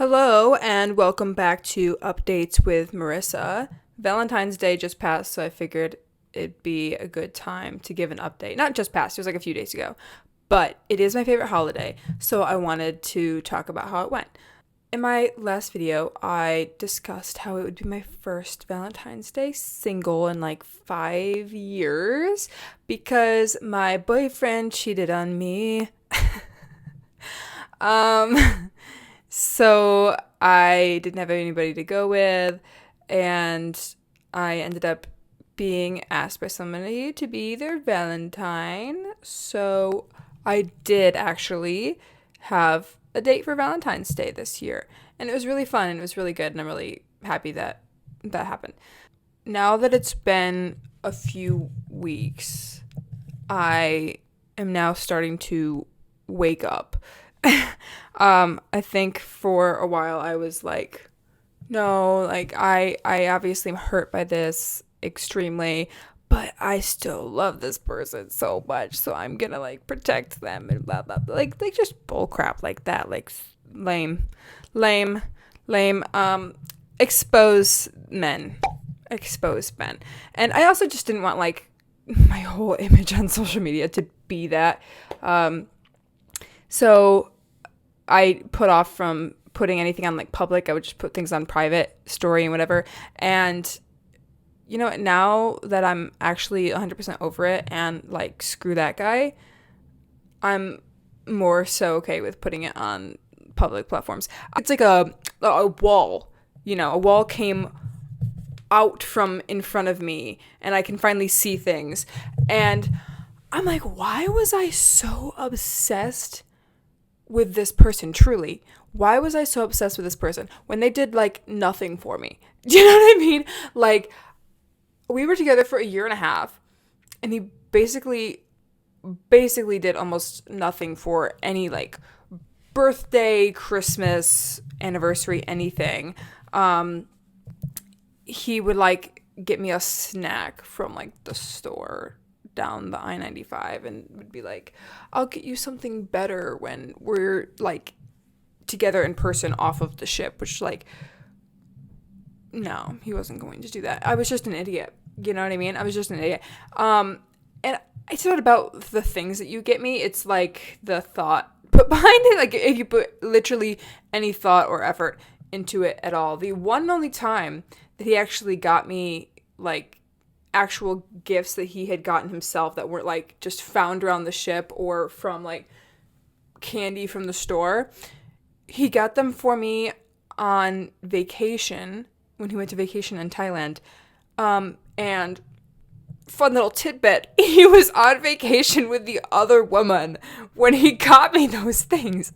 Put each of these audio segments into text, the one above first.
Hello, and welcome back to Updates with Marissa. Valentine's Day just passed, so I figured it'd be a good time to give an update. Not just passed, it was like a few days ago, but it is my favorite holiday, so I wanted to talk about how it went. In my last video, I discussed how it would be my first Valentine's Day single in like 5 years because my boyfriend cheated on me. um, So I didn't have anybody to go with, and I ended up being asked by somebody to be their Valentine. So I did actually have a date for Valentine's Day this year, and it was really fun and it was really good, and I'm really happy that that happened. Now that it's been a few weeks, I am now starting to wake up. I think for a while I was like, no, like I obviously am hurt by this extremely, but I still love this person so much, so I'm gonna like protect them and blah blah blah. Like just bull crap like that, like lame, lame, lame. Expose men, expose men, and I also just didn't want like my whole image on social media to be that. So I put off from putting anything on like public. I would just put things on private story and whatever. And you know what? Now that I'm actually 100% over it and like screw that guy, I'm more so okay with putting it on public platforms. It's like a wall. A wall came out from in front of me and I can finally see things. And I'm like, why was I so obsessed with this person? Truly, why was I so obsessed with this person when they did like nothing for me? Do you know what I mean? Like, we were together for a year and a half and he basically did almost nothing for any like birthday, Christmas, anniversary, anything. He would like get me a snack from like the store down the I-95 and would be like, I'll get you something better when we're like together in person off of the ship, which like, no, he wasn't going to do that. I was just an idiot. You know what I mean? I was just an idiot. And it's not about the things that you get me. It's like the thought put behind it. Like if you put literally any thought or effort into it at all. The one and only time that he actually got me like actual gifts that he had gotten himself that weren't like just found around the ship or from like candy from the store. He got them for me on vacation when he went to vacation in Thailand. And fun little tidbit, he was on vacation with the other woman when he got me those things.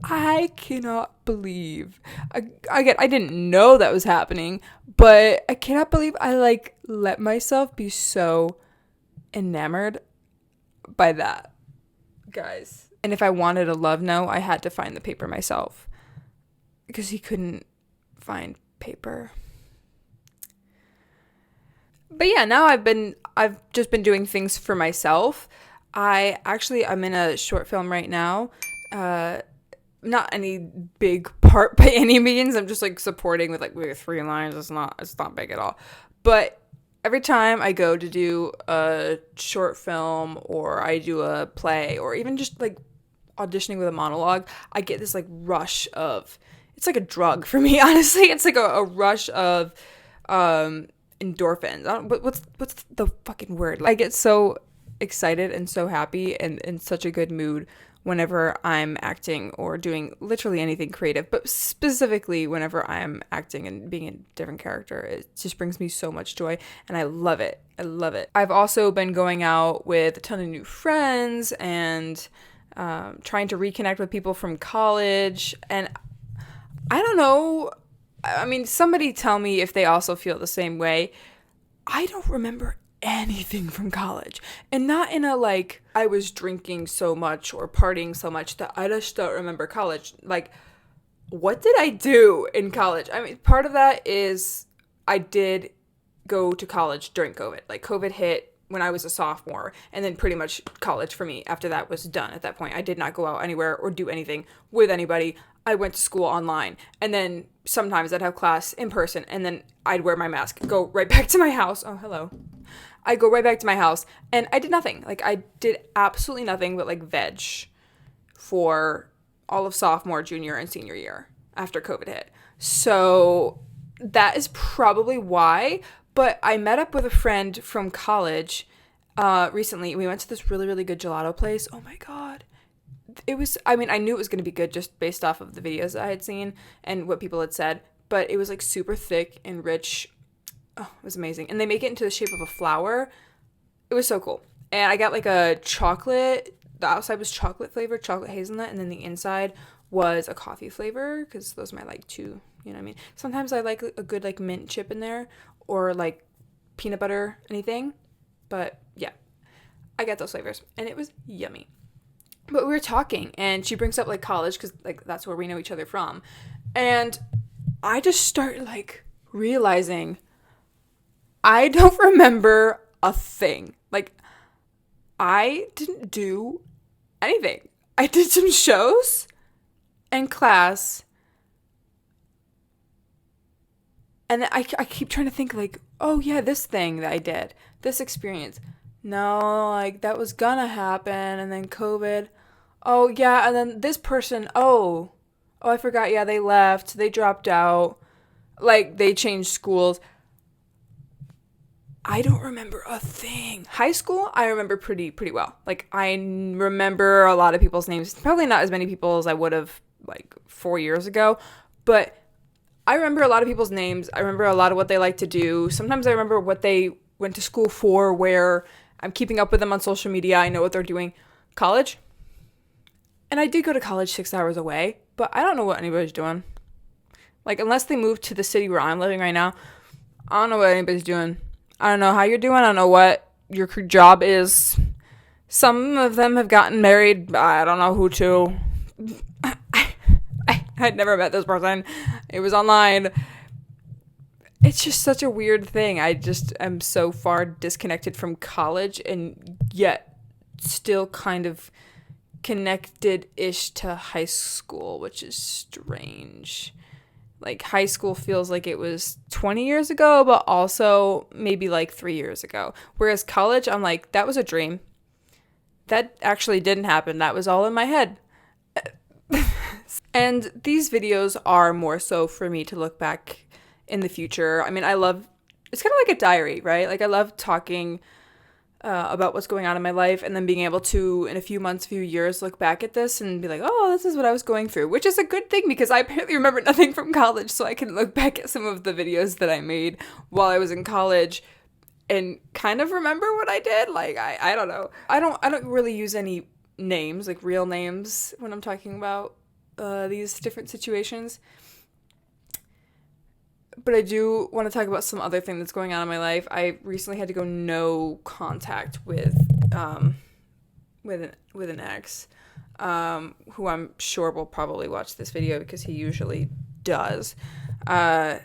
I cannot believe. I didn't know that was happening, but I cannot believe I like let myself be so enamored by that, guys. And if I wanted a love no, I had to find the paper myself because he couldn't find paper. But yeah, now I've just been doing things for myself. I'm in a short film right now. Not any big part by any means. I'm just like supporting with like 3 lines. It's not big at all. But every time I go to do a short film or I do a play or even just like auditioning with a monologue, I get this like rush of, it's like a drug for me, honestly. It's like a rush of endorphins. What's the fucking word? I get so excited and so happy and in such a good mood whenever I'm acting or doing literally anything creative, but specifically whenever I'm acting and being a different character. It just brings me so much joy and I love it. I love it. I've also been going out with a ton of new friends and trying to reconnect with people from college. And I don't know, I mean, somebody tell me if they also feel the same way. I don't remember anything from college, and not in a like I was drinking so much or partying so much that I just don't remember college. Like, what did I do in college? I mean, part of that is I did go to college during COVID. Like, COVID hit when I was a sophomore, and then pretty much college for me after that was done. At that point, I did not go out anywhere or do anything with anybody. I went to school online, and then sometimes I'd have class in person, and then I'd wear my mask, go right back to my house. Oh, hello. I go right back to my house, and I did nothing. Like, I did absolutely nothing but, like, veg for all of sophomore, junior, and senior year after COVID hit. So that is probably why. But I met up with a friend from college recently. We went to this really, really good gelato place. Oh my God. It was, I mean, I knew it was going to be good just based off of the videos I had seen and what people had said. But it was like super thick and rich. Oh, it was amazing. And they make it into the shape of a flower. It was so cool. And I got like a chocolate. The outside was chocolate flavored, chocolate hazelnut, and then the inside was a coffee flavor, because those are my like two, you know what I mean? Sometimes I like a good like mint chip in there, or like peanut butter, anything. But yeah, I got those flavors, and it was yummy. But we were talking, and she brings up like college, because like that's where we know each other from. And I just started like realizing I don't remember a thing. Like, I didn't do anything. I did some shows and class, and I keep trying to think like, oh yeah, this thing that I did, this experience. No, like that was gonna happen, and then COVID. Oh yeah, and then this person. Oh, I forgot. Yeah, they left. They dropped out. Like they changed schools. I don't remember a thing. High school, I remember pretty well. Like, I remember a lot of people's names. Probably not as many people as I would have, like, 4 years ago. But I remember a lot of people's names. I remember a lot of what they like to do. Sometimes I remember what they went to school for, where I'm keeping up with them on social media. I know what they're doing. College. And I did go to college 6 hours away. But I don't know what anybody's doing. Like, unless they moved to the city where I'm living right now, I don't know what anybody's doing. I don't know how you're doing. I don't know what your job is. Some of them have gotten married. I don't know who to. I'd never met this person. It was online. It's just such a weird thing. I just am so far disconnected from college, and yet still kind of connected-ish to high school, which is strange. Like, high school feels like it was 20 years ago, but also maybe like 3 years ago. Whereas college, I'm like, that was a dream. That actually didn't happen. That was all in my head. And these videos are more so for me to look back in the future. I mean, it's kind of like a diary, right? Like, I love talking about what's going on in my life, and then being able to, in a few months, few years, look back at this and be like, oh, this is what I was going through, which is a good thing, because I apparently remember nothing from college, so I can look back at some of the videos that I made while I was in college and kind of remember what I did. Like, I don't know. I don't really use any names, like real names, when I'm talking about these different situations. But I do want to talk about some other thing that's going on in my life. I recently had to go no contact with an ex, who I'm sure will probably watch this video, because he usually does. I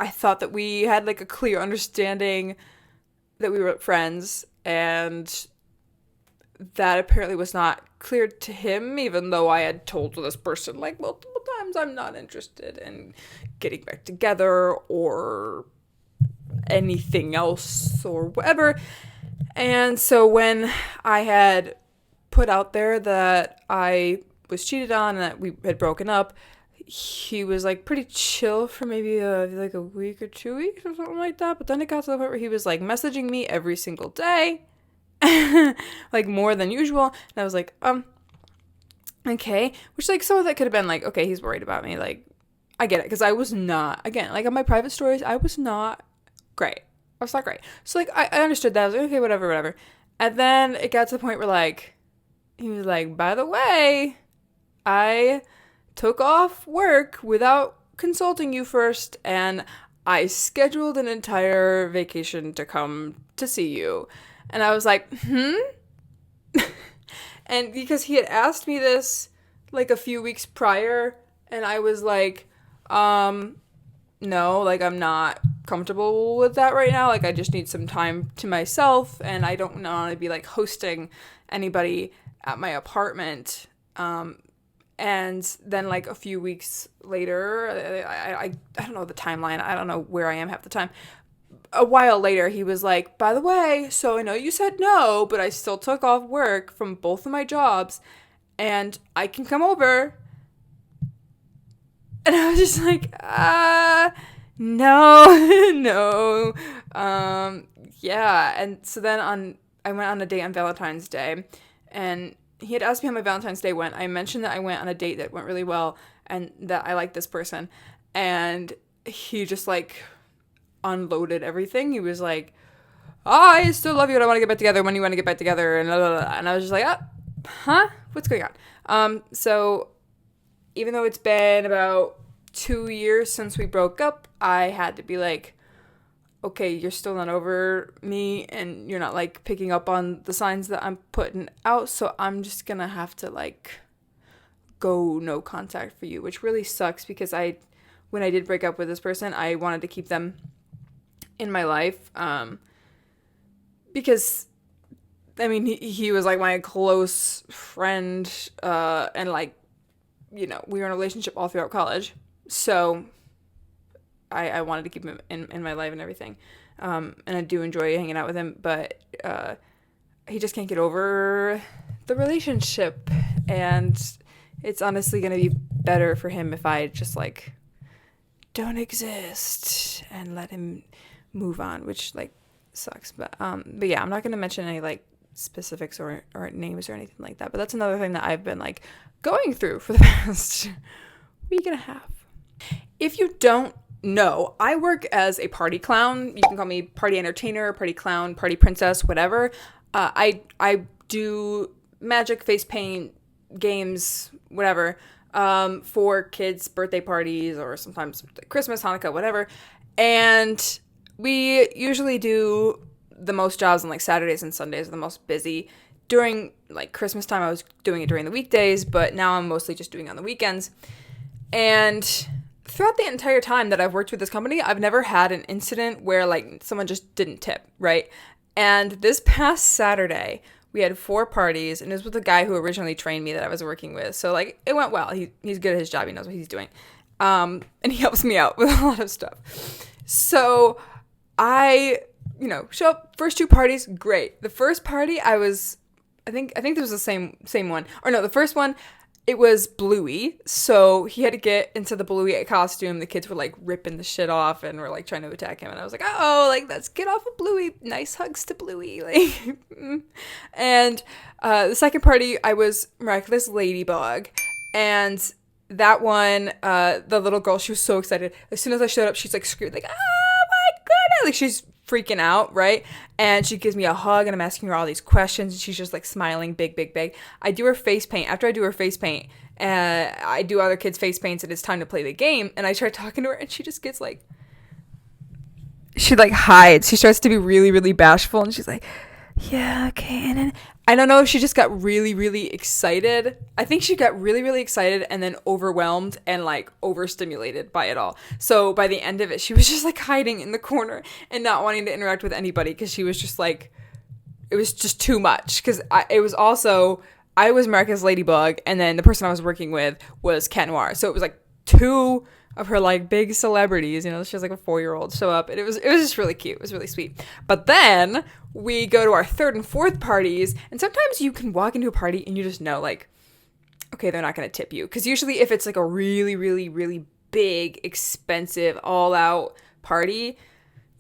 thought that we had like a clear understanding that we were friends, and that apparently was not clear to him, even though I had told this person like multiple times I'm not interested in getting back together or anything else or whatever. And so when I had put out there that I was cheated on and that we had broken up, he was like pretty chill for maybe like a week or 2 weeks or something like that. But then it got to the point where he was like messaging me every single day, like more than usual. And I was like, okay. Which, like, some of that could have been like, okay, he's worried about me. Like, I get it, because I was not, again, like on my private stories, I was not great. I was not great. So like I understood that. I was like, okay, whatever. And then it got to the point where like he was like, by the way, I took off work without consulting you first, and I scheduled an entire vacation to come to see you. And I was like, And because he had asked me this like a few weeks prior, and I was like, no, like I'm not comfortable with that right now. Like I just need some time to myself, and I don't want to be like hosting anybody at my apartment. And then like a few weeks later, I don't know the timeline. I don't know where I am half the time. A while later, he was like, by the way, so I know you said no, but I still took off work from both of my jobs and I can come over. And I was just like, no, no. Yeah. And so then I went on a date on Valentine's Day, and he had asked me how my Valentine's Day went. I mentioned that I went on a date that went really well and that I liked this person. And he just like unloaded everything. He was like, I still love you and I want to get back together when you want to get back together. And, blah, blah, blah. And I was just like, huh? What's going on? So even though it's been about 2 years since we broke up, I had to be like, okay, you're still not over me and you're not like picking up on the signs that I'm putting out, so I'm just gonna have to like go no contact for you, which really sucks because when I did break up with this person, I wanted to keep them in my life, because I mean he was like my close friend, and like, you know, we were in a relationship all throughout college, so I wanted to keep him in my life and everything. And I do enjoy hanging out with him, but he just can't get over the relationship. And it's honestly going to be better for him if I just, like, don't exist and let him move on, which, like, sucks. But yeah, I'm not going to mention any, like, specifics or names or anything like that. But that's another thing that I've been, like, going through for the past week and a half. If you don't know, I work as a party clown. You can call me party entertainer, party clown, party princess, whatever. I do magic, face paint, games, whatever, for kids' birthday parties or sometimes Christmas, Hanukkah, whatever. And we usually do the most jobs on like Saturdays and Sundays are the most busy. During like Christmas time, I was doing it during the weekdays, but now I'm mostly just doing it on the weekends. And throughout the entire time that I've worked with this company, I've never had an incident where like someone just didn't tip, right? And this past Saturday, we had 4 parties, and it was with the guy who originally trained me that I was working with. So like it went well. He's good at his job. He knows what he's doing. And he helps me out with a lot of stuff. So I, you know, show up, first 2 parties, great. The first party I think this was the same one. Or no, the first one, it was Bluey, so he had to get into the Bluey costume. The kids were like ripping the shit off and were like trying to attack him, and I was like, oh, like let's get off of Bluey. Nice hugs to Bluey, like. And the second party, I was Miraculous Ladybug, and that one, the little girl, she was so excited. As soon as I showed up, she's like screamed like, oh my goodness, like she's freaking out, right? And she gives me a hug, and I'm asking her all these questions, and she's just like smiling big. I do her face paint. After I do her face paint, I do other kids' face paints, and it's time to play the game, and I start talking to her, and she just gets like, she like hides. She starts to be really, really bashful, and she's like, yeah, okay. And then I don't know if she just got really, really excited. I think she got really, really excited and then overwhelmed and like overstimulated by it all. So by the end of it, she was just like hiding in the corner and not wanting to interact with anybody because she was just like, it was just too much. Because I was Miraculous Ladybug, and then the person I was working with was Cat Noir. So it was like 2 of her like big celebrities, you know, she was like a 4-year-old show up, and it was just really cute. It was really sweet. But then we go to our 3rd and 4th parties, and sometimes you can walk into a party and you just know like, okay, they're not going to tip you. Because usually if it's like a really, really, really big, expensive, all-out party,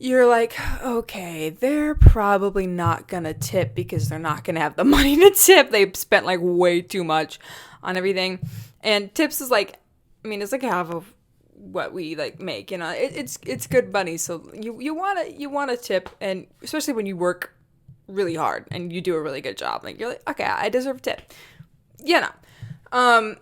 you're like, okay, they're probably not going to tip because they're not going to have the money to tip. They've spent like way too much on everything. And tips is like, I mean, it's like half of what we like make, you know. It's good money, so you want to tip, and especially when you work really hard and you do a really good job, like you're like, okay, I deserve a tip, you know.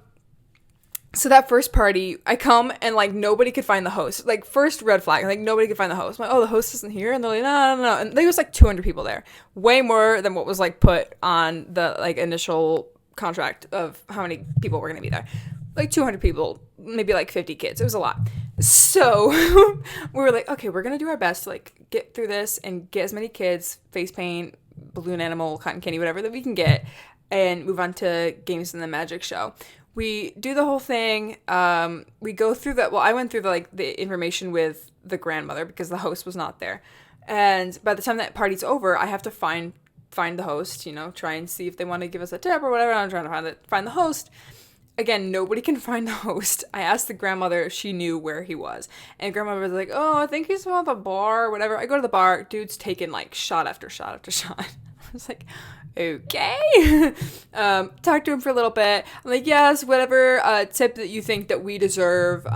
So that first party, I come and like nobody could find the host. Like first red flag, like nobody could find the host. I'm like, oh, the host isn't here, and they're like, no, and there was like 200 people there, way more than what was like put on the like initial contract of how many people were gonna be there. Like 200 people, maybe like 50 kids. It was a lot. So we were like, okay, we're going to do our best to like get through this and get as many kids, face paint, balloon animal, cotton candy, whatever that we can get, and move on to games and the magic show. We do the whole thing. We go through the, well, I went through the information with the grandmother because the host was not there. And by the time that party's over, I have to find the host, try and see if they want to give us a tip or whatever. I'm trying to find the host. Again, nobody can find the host. I asked the grandmother if she knew where he was. And grandmother was like, oh, I think he's at the bar or whatever. I go to the bar. Dude's taking like shot after shot after shot. I was like, okay. Talk to him for a little bit. I'm like, yes, whatever tip that you think that we deserve.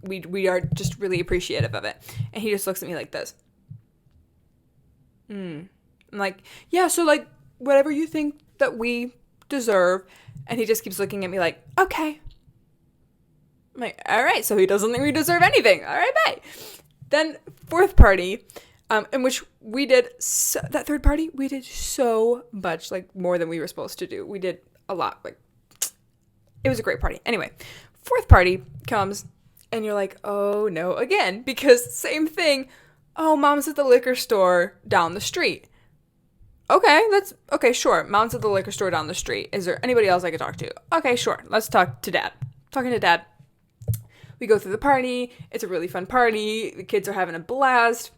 We are just really appreciative of it. And he just looks at me like this. I'm like, yeah, so like whatever you think that we deserve. And he just keeps looking at me like, okay. I'm like, all right, so he doesn't think we deserve anything. All right, bye. Then fourth party, in which we did, that third party, we did so much, like more than we were supposed to do. We did a lot. Like, it was a great party. Anyway, fourth party comes and you're like, oh no, again, because same thing. Oh, mom's at the liquor store down the street. Okay, sure. Mom's at the liquor store down the street. Is there anybody else I could talk to? Okay, sure. Let's talk to dad. Talking to dad. We go through the party. It's a really fun party. The kids are having a blast.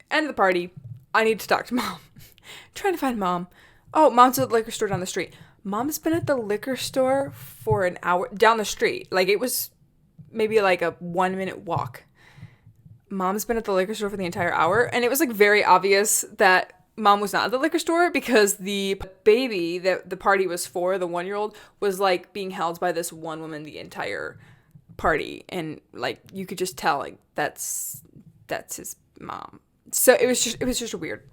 End of the party. I need to talk to mom. Trying to find mom. Oh, mom's at the liquor store down the street. Mom's been at the liquor store for an hour down the street. Like it was maybe like a 1-minute walk. Mom's been at the liquor store for the entire hour. And it was like very obvious that mom was not at the liquor store because the baby that the party was for, the 1-year-old, was like being held by this one woman the entire party, and like you could just tell like that's his mom. So it was just a weird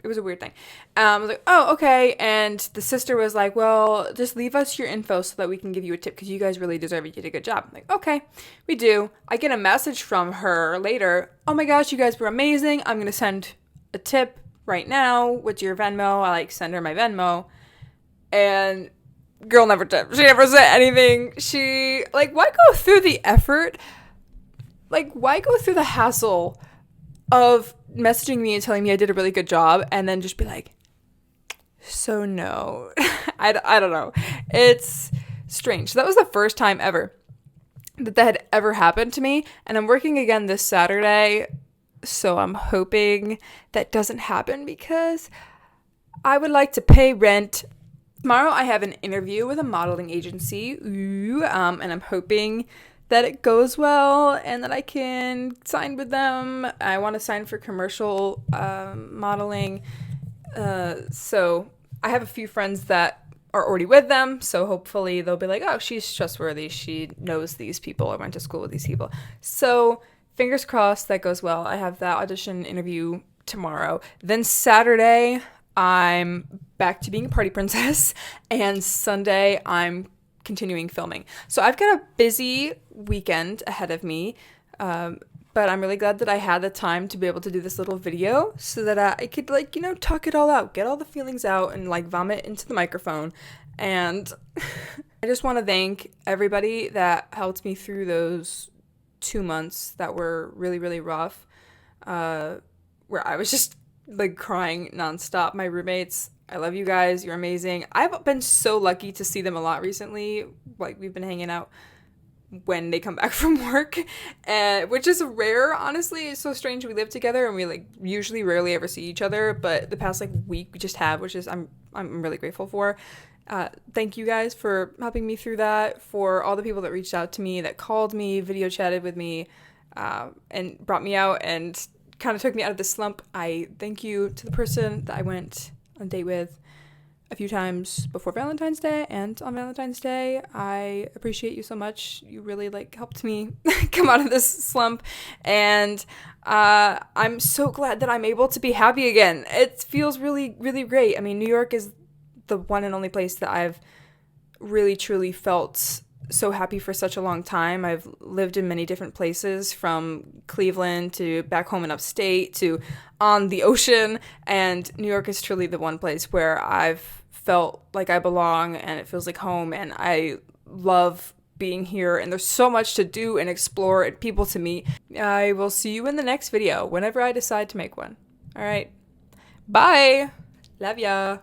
thing. I was like, oh, okay. And the sister was like, well, just leave us your info so that we can give you a tip because you guys really deserve it. You did a good job. I'm like, okay, we do. I get a message from her later. Oh my gosh, you guys were amazing. I'm gonna send a tip right now. What's your Venmo? I like send her my Venmo, and girl never tipped. She never said anything. She like, why go through the effort? Like, why go through the hassle of messaging me and telling me I did a really good job and then just be like, so no. I don't know. It's strange. So that was the first time ever that had ever happened to me, and I'm working again this Saturday. So I'm hoping that doesn't happen because I would like to pay rent. Tomorrow I have an interview with a modeling agency. And I'm hoping that it goes well and that I can sign with them. I want to sign for commercial modeling. So I have a few friends that are already with them. So hopefully they'll be like, oh, she's trustworthy. She knows these people. I went to school with these people. So fingers crossed that goes well. I have that audition interview tomorrow. Then Saturday, I'm back to being a party princess. And Sunday, I'm continuing filming. So I've got a busy weekend ahead of me. But I'm really glad that I had the time to be able to do this little video so that I could, like, talk it all out, get all the feelings out and, like, vomit into the microphone. And I just want to thank everybody that helped me through those 2 months that were really, really rough, where I was just like crying nonstop. My roommates, I love you guys. You're amazing. I've been so lucky to see them a lot recently. Like we've been hanging out when they come back from work, which is rare, honestly. It's so strange. We live together and we like usually rarely ever see each other, but the past like week we just have, which is I'm really grateful for. Thank you guys for helping me through that, for all the people that reached out to me, that called me, video chatted with me, and brought me out and kind of took me out of the slump. I thank you to the person that I went on a date with a few times before Valentine's Day and on Valentine's Day. I appreciate you so much. You really like helped me come out of this slump, and I'm so glad that I'm able to be happy again. It feels really, really great. I mean, New York is the one and only place that I've really truly felt so happy for such a long time. I've lived in many different places, from Cleveland to back home in upstate to on the ocean, and New York is truly the one place where I've felt like I belong and it feels like home, and I love being here, and there's so much to do and explore and people to meet. I will see you in the next video whenever I decide to make one. All right, bye. Love ya.